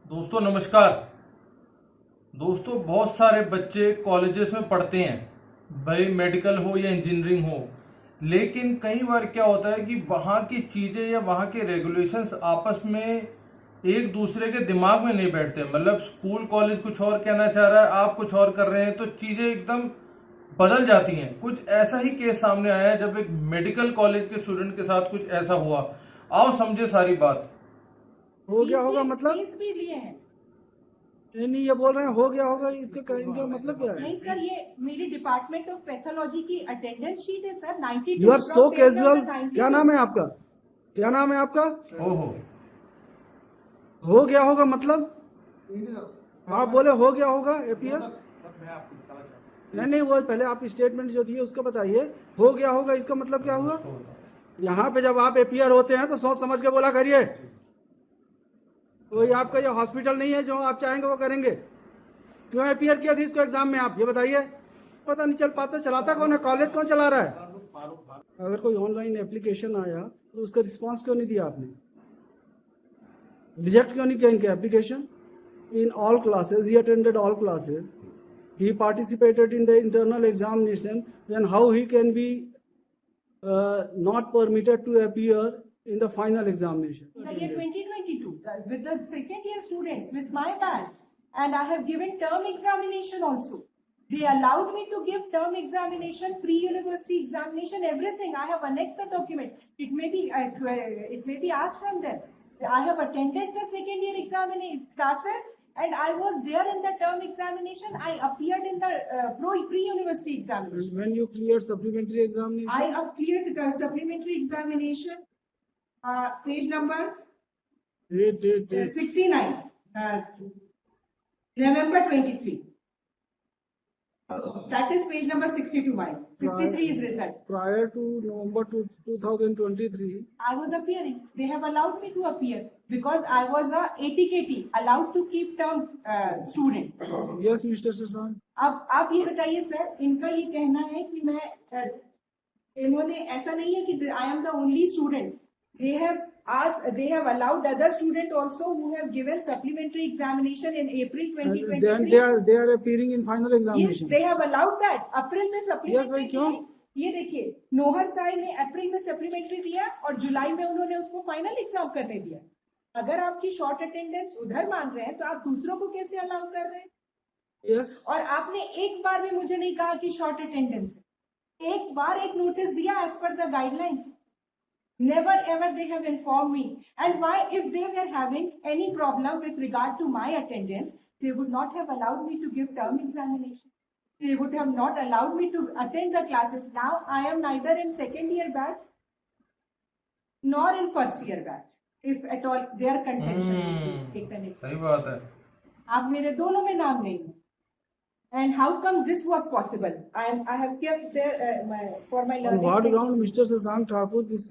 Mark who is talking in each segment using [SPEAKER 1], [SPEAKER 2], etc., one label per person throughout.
[SPEAKER 1] दोस्तों नमस्कार। दोस्तों बहुत सारे बच्चे कॉलेजेस में पढ़ते हैं, भाई मेडिकल हो या इंजीनियरिंग हो, लेकिन कई बार क्या होता है कि वहाँ की चीज़ें या वहाँ के रेगुलेशंस आपस में एक दूसरे के दिमाग में नहीं बैठते। मतलब स्कूल कॉलेज कुछ और कहना चाह रहा है, आप कुछ और कर रहे हैं, तो चीज़ें एकदम बदल जाती हैं। कुछ ऐसा ही केस सामने आया है जब एक मेडिकल कॉलेज के स्टूडेंट के साथ कुछ ऐसा हुआ। आओ समझे सारी बात।
[SPEAKER 2] हो गया होगा मतलब
[SPEAKER 3] फीस भी लिए हैं।
[SPEAKER 2] नहीं, ये बोल रहे हैं हो गया होगा, इसका इनका मतलब क्या है?
[SPEAKER 3] नहीं सर, ये मेरी डिपार्टमेंट ऑफ पैथोलॉजी की अटेंडेंस शीट है sir. 92
[SPEAKER 2] you are so
[SPEAKER 3] from page
[SPEAKER 2] casual.
[SPEAKER 3] number 92।
[SPEAKER 2] क्या नाम है आपका? क्या नाम है आपका?
[SPEAKER 1] ओहो,
[SPEAKER 2] हो गया होगा मतलब आप बोले हो गया होगा एपीआर। नहीं, वो पहले आप स्टेटमेंट जो दिए उसका बताइए। हो गया होगा इसका मतलब क्या हुआ? यहाँ पे जब आप एपीआर होते हैं तो सोच समझ के बोला करिए। कोई आपका ये हॉस्पिटल नहीं है जो आप चाहेंगे वो करेंगे। क्यों एपीआर किया थी इसको एग्जाम में? आप ये बताइए। पता नहीं चल पाता, चलाता कौन है? कॉलेज कौन चला रहा है? अगर कोई ऑनलाइन एप्लीकेशन आया तो उसका रिस्पांस क्यों नहीं दिया आपने? रिजेक्ट क्यों नहीं किया इनके application? In all classes he attended all classes, he participated in the internal examination, then how he can be not permitted to appear in the final examination?
[SPEAKER 3] The year 2022 with the second year students with my batch, and I have given term examination also. They allowed me to give term examination, pre-university examination, everything. I have annexed the document. It may be asked from them. I have attended the second year examination classes, and I was there in the term examination. I appeared in the pre-university examination.
[SPEAKER 2] When you cleared supplementary examination?
[SPEAKER 3] I appeared the supplementary examination, page number 69, November 23. That is page number 62. Mine 63 is result.
[SPEAKER 2] Prior to November 2023,
[SPEAKER 3] I was appearing. They have allowed me to appear because I was a ATKT, allowed to keep term student.
[SPEAKER 2] yes, Mr. Sasan.
[SPEAKER 3] अब आप ये बताइए sir, इनका ये कहना है कि मैं इन्होंने ऐसा नहीं है कि I am the only student. They have allowed other students also who have given supplementary examination in April 2023.
[SPEAKER 2] Then they are appearing in final examination.
[SPEAKER 3] Yes, they have allowed that. अप्रैल में supplementary
[SPEAKER 2] Yes, भाई क्यों?
[SPEAKER 3] ये देखिए, नोहर साई ने अप्रैल में supplementary दिया और जुलाई में उन्होंने उसको फाइनल एग्जाम करने दिया। अगर आपकी शॉर्ट अटेंडेंस उधर मान रहे हैं तो आप दूसरों को कैसे अलाउ कर रहे हैं?
[SPEAKER 2] Yes.
[SPEAKER 3] और आपने एक बार भी मुझे नहीं कहा कि शॉर्ट अटेंडेंस है। एक बार एक नोटिस दिया as per the guidelines. Never ever they have informed me. And why, if they were having any problem with regard to my attendance, they would not have allowed me to give term examination. They would have not allowed me to attend the classes. Now I am neither in second year batch nor in first year batch, if at all their contention.
[SPEAKER 1] सही बात है।
[SPEAKER 3] आप मेरे दोनों में नाम नहीं है। And how come this was possible? I have kept there for my learning.
[SPEAKER 2] On what ground, Mr. Sasank Thakur, this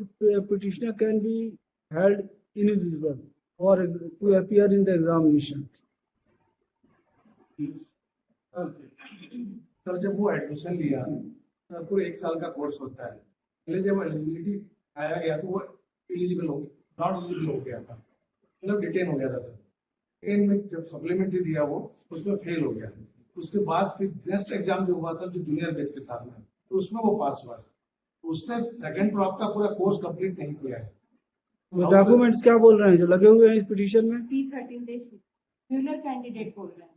[SPEAKER 2] petitioner can be held ineligible or to appear in the examination?
[SPEAKER 4] Sir जब वो admission लिया sir पूरे 1 साल का course होता है। पहले जब एलिजिबिलिटी आया गया तो वो एलिजिबल हो गया, नॉट एलिजिबल हो गया था, मतलब डिटेन हो गया था सर। एंड में जब सप्लीमेंट्री दिया वो उसमें फेल हो गया। उसके बाद फिर नेक्स्ट एग्जाम जो हुआ था जो जूनियर बैच के साथ में, तो उसमें वो पास हुआ। उसने सेकंड क्रॉप का पूरा कोर्स कंप्लीट नहीं किया है।
[SPEAKER 2] डॉक्यूमेंट्स क्या बोल रहे हैं जो लगे हुए हैं इस पिटीशन में?
[SPEAKER 3] P13 देखिए, जूनियर कैंडिडेट बोल रहे हैं।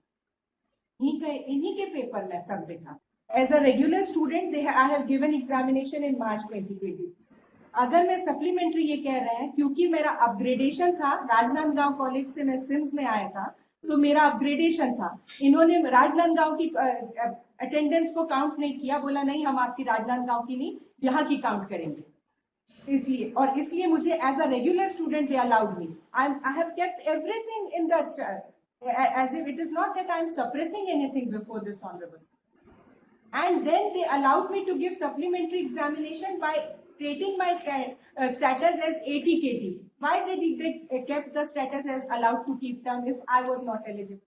[SPEAKER 3] इन्हीं के पेपर में सब देखा। As a regular student I have given examination in March 2020। अगर मैं सप्लीमेंट्री ये कह रहे हैं क्योंकि मेरा अपग्रेडेशन था, राजनांदगांव कॉलेज से मैं सिम्स में आया था तो मेरा अपग्रेडेशन था। इन्होंने राजनांदगांव की अटेंडेंस को काउंट नहीं किया, बोला नहीं हम आपकी राजनांदगांव की नहीं यहाँ की काउंट करेंगे। इसलिए मुझे as a regular student they allowed me. I have kept everything in the as if it is not that I am suppressing anything before this honorable. And then they allowed me to give supplementary examination by stating my status as ATKT. Why did they kept the status as allowed to keep term if I was not eligible?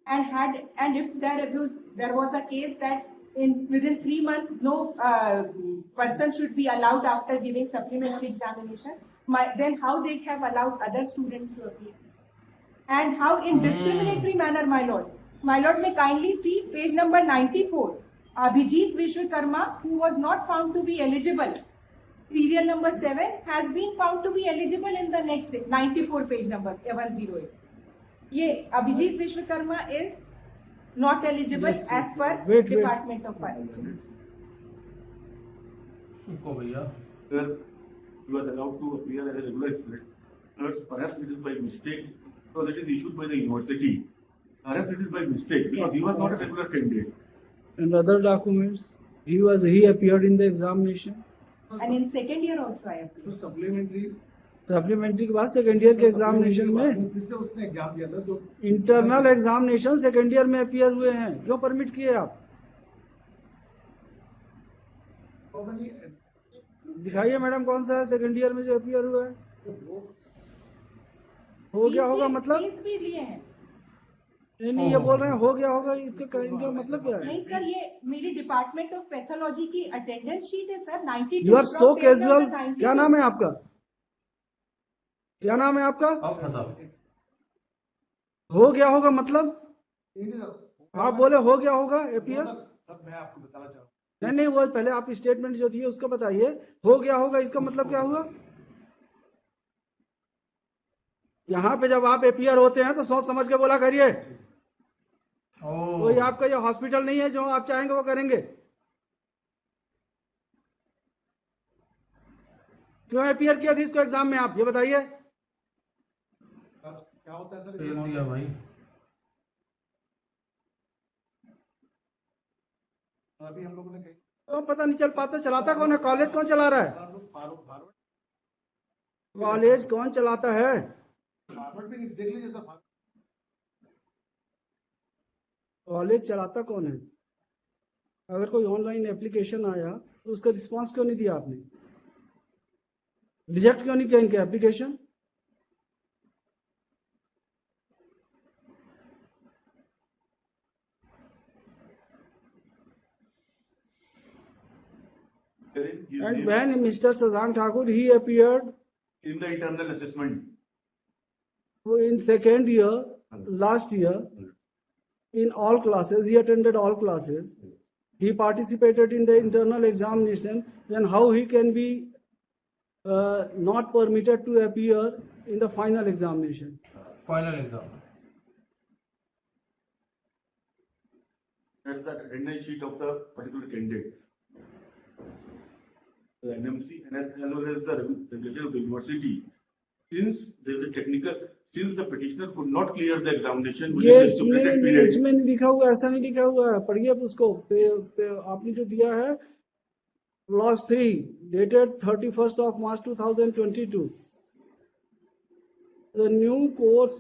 [SPEAKER 3] And if there was a case that within 3 months no person should be allowed after giving supplementary examination, then how they have allowed other students to appear? and how in discriminatory manner, my lord. My lord, may kindly see page number 94. Abhijit Vishwakarma, who was not found to be eligible, serial number 7, has been found to be eligible in the next 94 page number 108. Ye Abhijit Vishwakarma is not eligible
[SPEAKER 2] Yes,
[SPEAKER 3] as per
[SPEAKER 2] wait.
[SPEAKER 3] Department of Finance.
[SPEAKER 1] रुको भैया,
[SPEAKER 5] Sir, he was allowed to appear as a regular student. Perhaps it is by mistake, because it is issued by the university. Perhaps it is by mistake, because he was not a regular candidate.
[SPEAKER 2] And other documents, he appeared in the examination.
[SPEAKER 3] And in second year also I have.
[SPEAKER 4] So supplementary
[SPEAKER 2] supplementary के बाद second year के examination में,
[SPEAKER 4] फिर से उसने exam दिया था जो
[SPEAKER 2] इंटरनल एग्जामिनेशन सेकेंड ईयर में अपियर हुए हैं, क्यों परमिट किए आप? दिखाइए मैडम कौन सा है सेकेंड ईयर में जो अपियर हुआ है। हो गया होगा मतलब?
[SPEAKER 3] फीस भी लिए हैं।
[SPEAKER 2] नहीं, ये बोल रहे हैं हो गया होगा, इनका मतलब क्या है?
[SPEAKER 3] नहीं सर, ये मेरी डिपार्टमेंट ऑफ पैथोलॉजी की अटेंडेंस शीट है sir. 92
[SPEAKER 2] you are so
[SPEAKER 3] from page
[SPEAKER 2] casual.
[SPEAKER 3] number 92.
[SPEAKER 2] क्या नाम है आपका? क्या नाम है आपका?
[SPEAKER 1] अब फंसा।
[SPEAKER 2] हो गया होगा मतलब?
[SPEAKER 4] नहीं सर,
[SPEAKER 2] आप बोले हो गया होगा एपीआर?
[SPEAKER 4] सर मैं आपको बताना चाह रहा हूँ,
[SPEAKER 2] नहीं, वो पहले आप स्टेटमेंट जो दिए उसका बताइए। हो गया होगा इसका मतलब क्या हुआ? यहाँ पे जब आप एपीआर होते हैं तो सोच समझ के बोला करिए। कोई आपका ये हॉस्पिटल नहीं है जो आप चाहेंगे वो करेंगे। क्यों एपीआर किया थी इसको एग्जाम में, आप ये बताइए।
[SPEAKER 4] क्या होता है सर,
[SPEAKER 1] फेल दिया भाई।
[SPEAKER 4] अभी हम लोगों ने कही
[SPEAKER 2] तो पता नहीं चल पाता, चलाता कौन है? कॉलेज कौन चला रहा है?
[SPEAKER 4] फार्वर्ड
[SPEAKER 2] कॉलेज कौन चलाता है?
[SPEAKER 4] भी नहीं, देख लीजिए सर।
[SPEAKER 2] कॉलेज चलाता कौन है? अगर कोई ऑनलाइन एप्लीकेशन आया तो उसका रिस्पांस क्यों नहीं दिया आपने? रिजेक्ट क्यों नहीं किया इनके application? And when Mr. Shashank Thakur, he appeared
[SPEAKER 5] In the internal assessment.
[SPEAKER 2] in second year, last year, in all classes, he attended all classes. He participated in the internal examination. Then how he can be not permitted to appear in the final examination?
[SPEAKER 1] Final exam.
[SPEAKER 5] That's the attendance sheet of the particular candidate. The NMC and as well as the regulator of the university, since there is a since the petitioner could not clear the examination
[SPEAKER 2] ये
[SPEAKER 5] within the stipulated period.
[SPEAKER 2] इसमें नहीं लिखा हुआ, ऐसा नहीं लिखा हुआ है। पढ़िए अब उसको। आपने जो दिया है clause 3 dated 31st of March 2022. The new course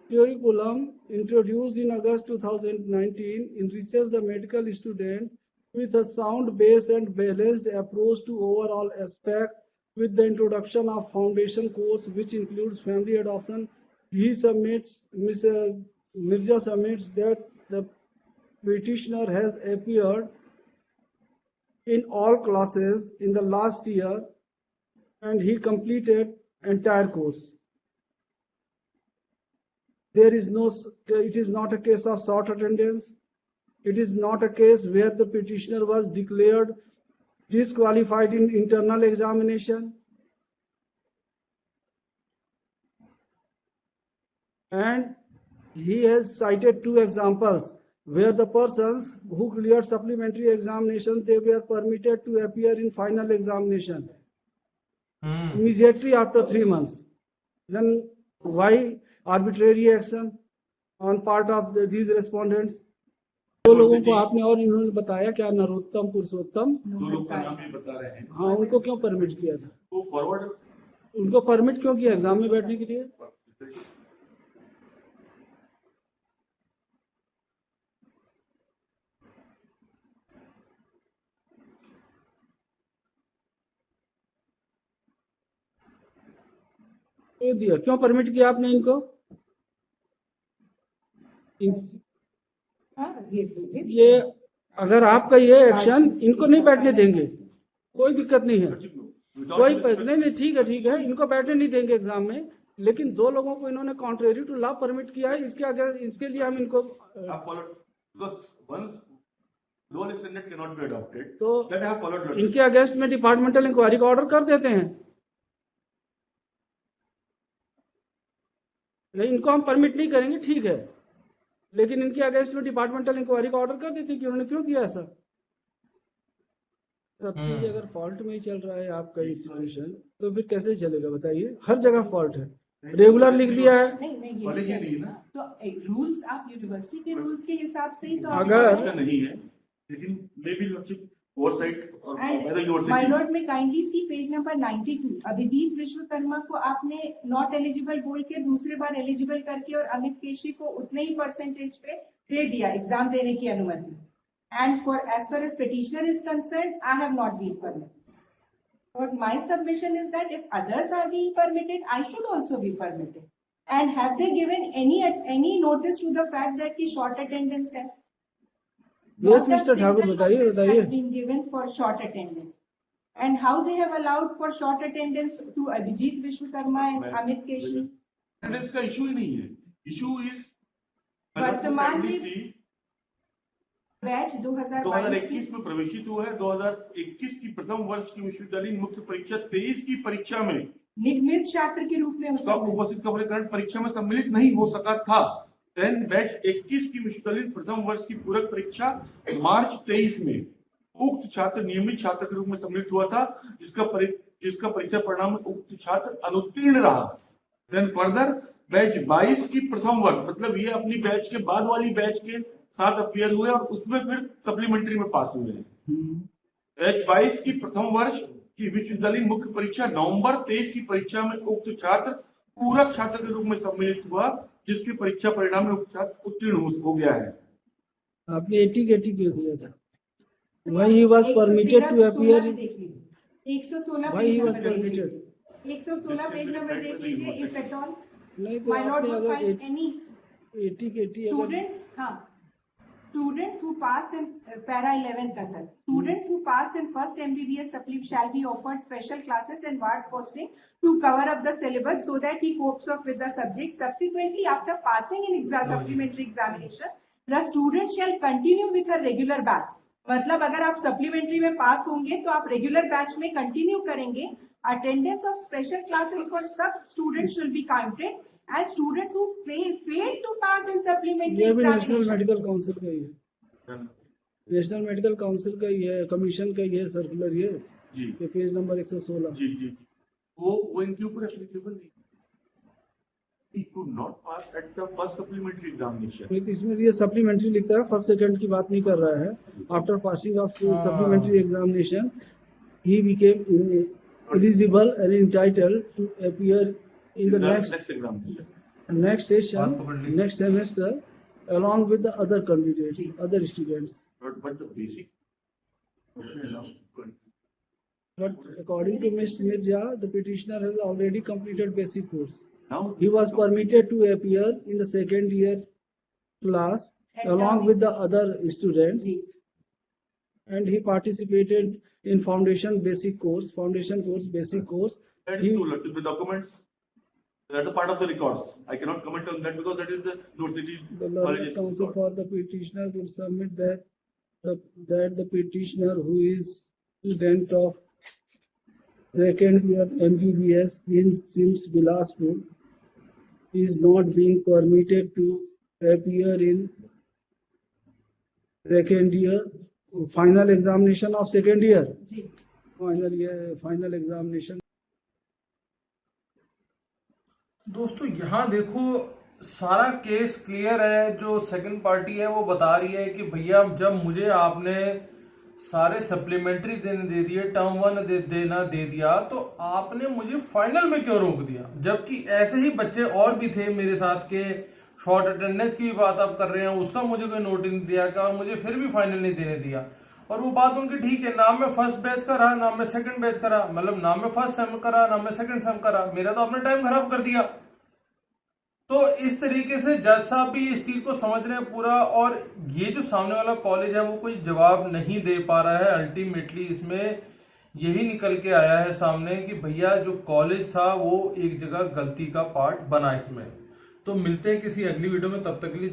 [SPEAKER 2] curriculum introduced in August 2019 enriches the medical student with a sound base and balanced approach to overall aspect with the introduction of foundation course which includes family adoption. Ms. Mirza submits that the petitioner has appeared in all classes in the last year and he completed entire course. It is not a case of short attendance. It is not a case where the petitioner was declared disqualified in internal examination. And he has cited 2 examples where the persons who cleared supplementary examination, they were permitted to appear in final examination immediately after 3 months. Then why arbitrary action on part of these respondents? दो लोगों को आपने और इन्होंने बताया क्या, नरोत्तम पुरुषोत्तम,
[SPEAKER 5] दो लोग का नाम भी बता रहे हैं।
[SPEAKER 2] हाँ, उनको क्यों परमिट किया था?
[SPEAKER 5] वो फॉरवर्ड
[SPEAKER 2] उनको परमिट क्यों किया एग्जाम में बैठने के लिए? क्यों दिया, क्यों परमिट किया आपने इनको? ये अगर आपका ये एक्शन, इनको नहीं बैठने देंगे, कोई दिक्कत नहीं है, कोई नहीं, ठीक है, इनको बैठने नहीं देंगे एग्जाम में। लेकिन 2 लोगों को इन्होंने कॉन्ट्रेरी टू लॉ परमिट किया है, इसके अगर इसके लिए हम इनको
[SPEAKER 5] have followed, because once law standard cannot be adopted,
[SPEAKER 2] तो
[SPEAKER 5] that I have followed law.
[SPEAKER 2] इनके अगेंस्ट में डिपार्टमेंटल इंक्वायरी का ऑर्डर कर देते हैं। नहीं, इनको हम परमिट नहीं करेंगे, ठीक है, लेकिन इनके अगेंस्ट में डिपार्टमेंटल इंक्वायरी का ऑर्डर कर देते हैं कि उन्होंने क्यों किया ऐसा। सब चीज अगर फॉल्ट में ही चल रहा है आपका इंस्टीट्यूशन, तो फिर कैसे चलेगा बताइए। हर जगह फॉल्ट है, रेगुलर लिख दिया है।
[SPEAKER 3] नहीं मैं ये
[SPEAKER 5] कॉलेज
[SPEAKER 3] कह
[SPEAKER 5] ही
[SPEAKER 3] रही
[SPEAKER 5] नहीं
[SPEAKER 3] हूँ
[SPEAKER 5] ना।
[SPEAKER 3] तो रूल्स आप यूनिवर्सिटी के रूल्स के हिसाब से ही तो आप
[SPEAKER 2] अगर-
[SPEAKER 3] करें।
[SPEAKER 5] ऐसा नहीं है, लेकिन मे बी ओवरसाइट और
[SPEAKER 3] And
[SPEAKER 5] by the
[SPEAKER 3] my
[SPEAKER 5] university.
[SPEAKER 3] lord, may kindly see page number 92. Abhijit Vishwakarma को आपने नॉट एलिजिबल बोल के दूसरे बार एलिजिबल करके और अमित केशी को उतने ही परसेंटेज पे दे दिया एग्जाम देने की अनुमति। And for as far as petitioner is concerned, I have not been permitted. But my submission is that if others are being permitted, I should also be permitted. And have they given any notice to the fact that की short attendance है?
[SPEAKER 2] Yes,
[SPEAKER 3] Not a
[SPEAKER 2] Mr. Thakur,
[SPEAKER 3] single
[SPEAKER 2] बताइए,
[SPEAKER 3] notice
[SPEAKER 2] बताइए।
[SPEAKER 3] has been given for short attendance. And how they have allowed for short attendance to Abhijit Vishwakarma and
[SPEAKER 5] Ma'am,
[SPEAKER 3] Amit Keshi?
[SPEAKER 5] Attendance का issue ही नहीं है, issue is
[SPEAKER 3] वर्तमान में batch 2022
[SPEAKER 5] 2021 में प्रवेशित हुआ है। 2021 की प्रथम वर्ष की विश्वविद्यालय मुख्य परीक्षा 23 की परीक्षा में
[SPEAKER 3] निगमित छात्र के रूप में
[SPEAKER 5] सब
[SPEAKER 3] उपस्थित
[SPEAKER 5] उपस्थित का कारण परीक्षा में सम्मिलित नहीं हो सका था। देन बैच 21 की विश्वविद्यालय प्रथम वर्ष की पूरक परीक्षा मार्च 23 में उक्त छात्र नियमित छात्र के रूप में सम्मिलित हुआ था, जिसका परीक्षा परिणाम में उक्त छात्र अनुत्तीर्ण रहा। देन फर्दर बैच 22 की प्रथम वर्ष, मतलब ये अपनी बैच के बाद वाली बैच के साथ अपियर हुए और उसमें फिर सप्लीमेंट्री में पास हुए हैं। बैच 22 की प्रथम वर्ष की विश्वविद्यालय मुख्य परीक्षा नवंबर 23 की परीक्षा में उक्त छात्र पूरक छात्र के रूप में सम्मिलित हुआ, जिसके परीक्षा परिणाम में उक्त छात्र उत्तीर्ण हो गया है।
[SPEAKER 2] आपने 80 क्यों दिया था? Why he was permitted to appear in-
[SPEAKER 3] 116
[SPEAKER 2] Why he was permitted?
[SPEAKER 3] 116 page number देख लीजिए if at all
[SPEAKER 2] नहीं तो
[SPEAKER 3] my lord
[SPEAKER 2] आपने
[SPEAKER 3] would
[SPEAKER 2] अगर
[SPEAKER 3] find any
[SPEAKER 2] 80 के 80 अगर
[SPEAKER 3] students हाँ students who pass in para 11 का sir students who pass in first MBBS supplement shall be offered special classes and ward posting to cover up the syllabus so that he copes up with the subject. Subsequently, after passing in supplementary examination, the student shall continue with a regular batch. मतलब अगर आप supplementary में पास होंगे तो आप regular batch में continue करेंगे। Attendance of special classes for सब students should be counted and students who fail to pass in supplementary
[SPEAKER 2] ये भी नेशनल
[SPEAKER 3] examination.
[SPEAKER 2] मेडिकल काउंसिल का ही है, नेशनल मेडिकल काउंसिल का ही है, कमीशन का ही है सर्कुलर ये
[SPEAKER 5] जी
[SPEAKER 2] पेज नंबर 116।
[SPEAKER 5] जी जी वो इनके ऊपर एप्लीकेबल नहीं। He could not pass at the first supplementary examination.
[SPEAKER 2] नहीं तो इसमें ये सप्लीमेंट्री लिखता है, फर्स्ट सेकंड की बात नहीं कर रहा है। After passing of supplementary examination he became eligible and entitled to appear in the next
[SPEAKER 5] examination.
[SPEAKER 2] session,
[SPEAKER 1] बात पकड़ ली।
[SPEAKER 2] next semester, along with the other candidates, other students.
[SPEAKER 5] But the basic question is now.
[SPEAKER 2] But according to Ms. Mirza, the petitioner has already completed basic course.
[SPEAKER 5] Now
[SPEAKER 2] He was permitted to appear in the second year class along with the other students, and he participated in foundation basic course, basic course.
[SPEAKER 5] that
[SPEAKER 2] He-
[SPEAKER 5] is true. The documents that are part of the records. I cannot comment on that because that is the university
[SPEAKER 2] The learned
[SPEAKER 5] college's
[SPEAKER 2] counsel
[SPEAKER 5] record.
[SPEAKER 2] for the petitioner will submit that the petitioner who is student of second year MBBS in SIMS Bilaspur is not being permitted to appear in second year final examination of second year.
[SPEAKER 3] Ji
[SPEAKER 2] Final examination.
[SPEAKER 1] दोस्तों यहाँ देखो सारा case clear है। जो second party है वो बता रही है कि भैया जब मुझे आपने सारे सप्लीमेंट्री देने दे दिए, टर्म 1 देना दे दिया, तो आपने मुझे फाइनल में क्यों रोक दिया? जबकि ऐसे ही बच्चे और भी थे मेरे साथ के, शॉर्ट अटेंडेंस की भी बात आप कर रहे हैं, उसका मुझे कोई नोटिस नहीं दिया क्या, और मुझे फिर भी फाइनल नहीं देने दिया। और वो बात उनकी ठीक है, नाम में फर्स्ट बैच का रहा, नाम में सेकंड बैच का रहा, मतलब नाम में फर्स्ट सेम का रहा, नाम में सेकंड सेम का रहा, मेरा तो आपने टाइम खराब कर दिया। तो इस तरीके से जज साहब भी इस चीज को समझ रहे हैं पूरा, और ये जो सामने वाला कॉलेज है वो कोई जवाब नहीं दे पा रहा है। अल्टीमेटली इसमें यही निकल के आया है सामने कि भैया जो कॉलेज था वो एक जगह गलती का पार्ट बना इसमें। तो मिलते हैं किसी अगली वीडियो में, तब तक के लिए